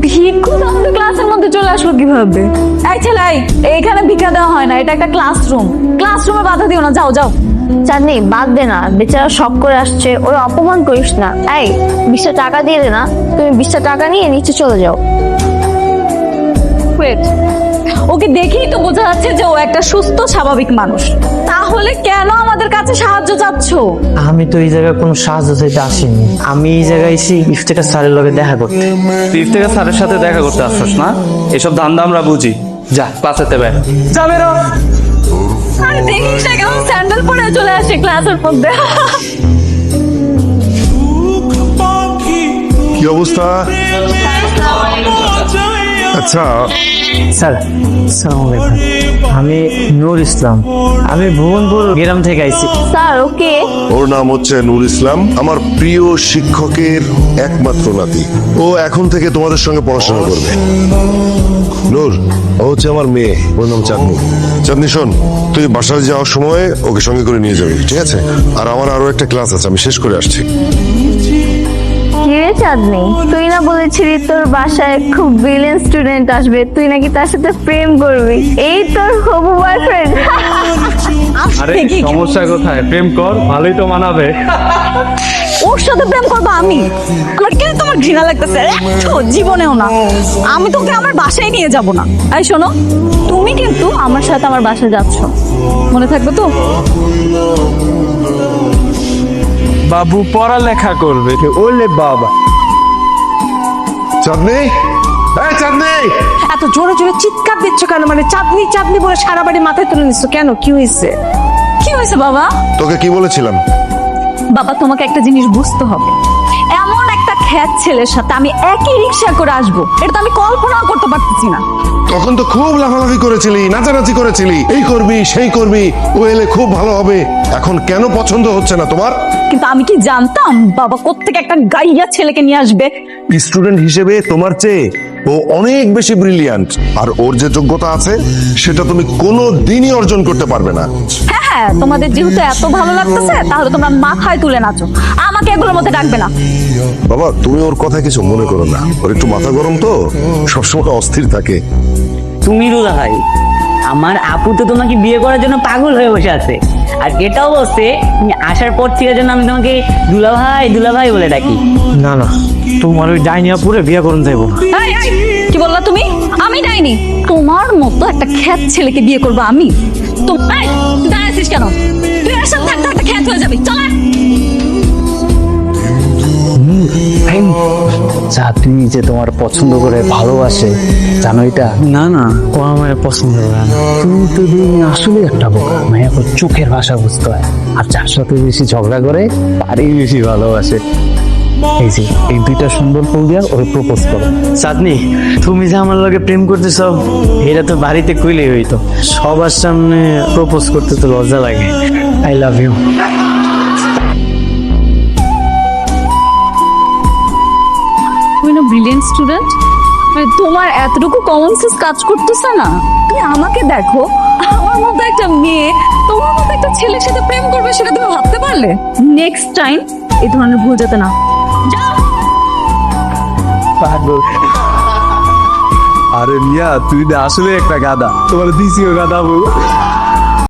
ভিক্ষু তো আমাদের ক্লাসের মধ্যে চলে আসলো কিভাবে? এই ছেলে, এইখানে ভিক্ষা দেওয়া হয় না, এটা একটা ক্লাসরুম। ক্লাসরুমে বাধা দিও না, যাও যাও। চাঁদনি বাদ দে না, বেচারা শখ করে আসছে, ওর অপমান করিস না। এই 20টা টাকা দিয়ে দে না, তুমি 20টা টাকা নিয়ে নিচে চলে যাও। ওয়েট, ওকে দেখেই তো বোঝা যাচ্ছে যে ও একটা সুস্থ স্বাভাবিক মানুষ, তাহলে কেন আমাদের কাছে সাহায্য চাচ্ছ? আমি তো এই জায়গায় কোনো সাহায্য চাইতে আসিনি, আমি এই জায়গায় এসে ইফতেখার স্যারের লগে দেখা করতে। তুই ইফতেখার স্যারের সাথে দেখা করতে আসছিস না? এসব ধান্দা আমরা বুঝি। যা ক্লাসেতে বের। যা বেরো। আরে দেখিস না কেমন স্যান্ডেল পরে চলে আসে ক্লাসের মধ্যে। কি অবস্থা? আচ্ছা, স্যার আসসালামু আলাইকুম, আমি নূর ইসলাম, আমি ভুবনপুর গ্রাম থেকে আইছি। Sir okay. ওর নাম হচ্ছে নূর ইসলাম, আমার প্রিয় শিক্ষকের একমাত্র নাতি। ও এখন থেকে তোমাদের সঙ্গে পড়াশোনা করবে। নূর, ও হচ্ছে আমার মেয়ে, ওর নাম চাঁদনি। চাঁদনি শোন, তুই বাসায় যাওয়ার সময় ওকে সঙ্গে করে নিয়ে যাবি, ঠিক আছে? আর আমার আরো একটা ক্লাস আছে, আমি শেষ করে আসছি। কিরে চাঁদনি, তুই না বলেছিলি তোর বাসায় খুব ব্রিলিয়েন্ট স্টুডেন্ট আসবে, তুই নাকি তার সাথে প্রেম করবি? এই তোর হবু বয়ফ্রেন্ড? আরে সমস্যা কোথায়? প্রেম কর, ভালোই তো মানাবে। ওর সাথে প্রেম করবো আমি? আমার কেন তোমার ঘৃণা লাগতেছে? একটু জীবনেও না। আমি তোকে আমার বাসায় নিয়ে যাব না। এই শোনো, তুমি কিন্তু আমার সাথে আমার বাসায় যাচ্ছ, মনে থাকবে তো? বাবু পড়ালেখা করবে। ওলে বাবা। চাঁদনি, এই চাঁদনি! এত জোরে জোরে চিৎকার দিচ্ছ কেন? মানে চাঁদনি চাঁদনি বলে সারা বাড়ি মাথায় তুলে নিচ্ছ কেন? কি হয়েছে? কি হয়েছে বাবা? তোকে কি বলেছিলাম? বাবা, তোমাকে একটা জিনিস বুঝতে হবে, এমন একটা খ্যাত ছেলের সাথে আমি একই রিক্সা করে আসবো, এটা তো আমি কল্পনাও করতে পারতেছি না। তখন তো খুব লাফালাফি করেছিলি, নাচানাচি করেছিলি, এই করবি সেই করবি, ও এলে খুব ভালো হবে। এখন কেন পছন্দ হচ্ছে না তোমার? কিন্তু আমি কি জানতাম বাবা কোত্থেকে একটা গাইয়া ছেলেকে নিয়ে আসবে? স্টুডেন্ট হিসেবে তোমার চেয়ে ও অনেক বেশি ব্রিলিয়ান্ট, আর ওর যে যোগ্যতা আছে সেটা তুমি কোনো দিনই অর্জন করতে পারবে না। হ্যাঁ হ্যাঁ, তোমাদের যেহেতু এত ভালো লাগতেছে তাহলে তোমরা মাথায় তুলে নাচো, আমাকে এগুলোর মধ্যে ডাকবে না। বাবা, তুমি ওর কথা কিছু মনে করো না, ওর একটু মাথা গরম তো, সবসময় অস্থির থাকে। তুমি রুদা ভাই, আমার আপু তো তোমাকে বিয়ে করার জন্য পাগল হয়ে বসে আছে। আর এটাও বলছে তুমি আসার পর থেকে যেন আমি তোমাকে দুলা ভাই বলে ডাকি। না না, তোমার ওই ডাইনিয়া পুরে বিয়ে করুন যাইবো না। এই, এই, কি বললা তুমি? আমি ডাইনি? তোমার মতো একটা খ্যাত ছেলেকে বিয়ে করবো আমি? এই, দাঁড়াইছিস কেন? তুই এর সাথে থাকতে থাকতে খ্যাত হয়ে যাবি, চল আয়। চাঁদনি যে তোমার পছন্দ করে ভালোবাসে, জানো এটা? না না, ও আমার পছন্দ করে না। তুমি তো আসলে একটা বোকা, মায়া চোখের ভাষা বুঝতে হয়, আর যার সাথে বেশি ঝগড়া করে তারই বেশি ভালোবাসে। এই যে এই দুইটা সুন্দর ফুল দিয়া ওরে প্রপোজ করো। চাঁদনি, তুমি যে আমার লগে প্রেম করতেছ এটা তো বাড়িতে কইলেই হইতো, সবার সামনে প্রপোজ করতে তো লজ্জা লাগে। I love you. তুমি না ব্রিলিয়েন্ট স্টুডেন্ট, মানে তোমার এতটুকু কমন সেন্স কাজ করতেছে না? তুমি আমাকে দেখো, আমার মতো একটা মেয়ে তোমার মতো একটা ছেলের সাথে প্রেম করবে, সেটা তুমি ভাবতে পারলে? নেক্সট টাইম এই ধরনের ভুল যাতে না। যাও। আরে মিয়া, তুই আসলে একটা গাদা, তোমার দিছিও গাদা বউ।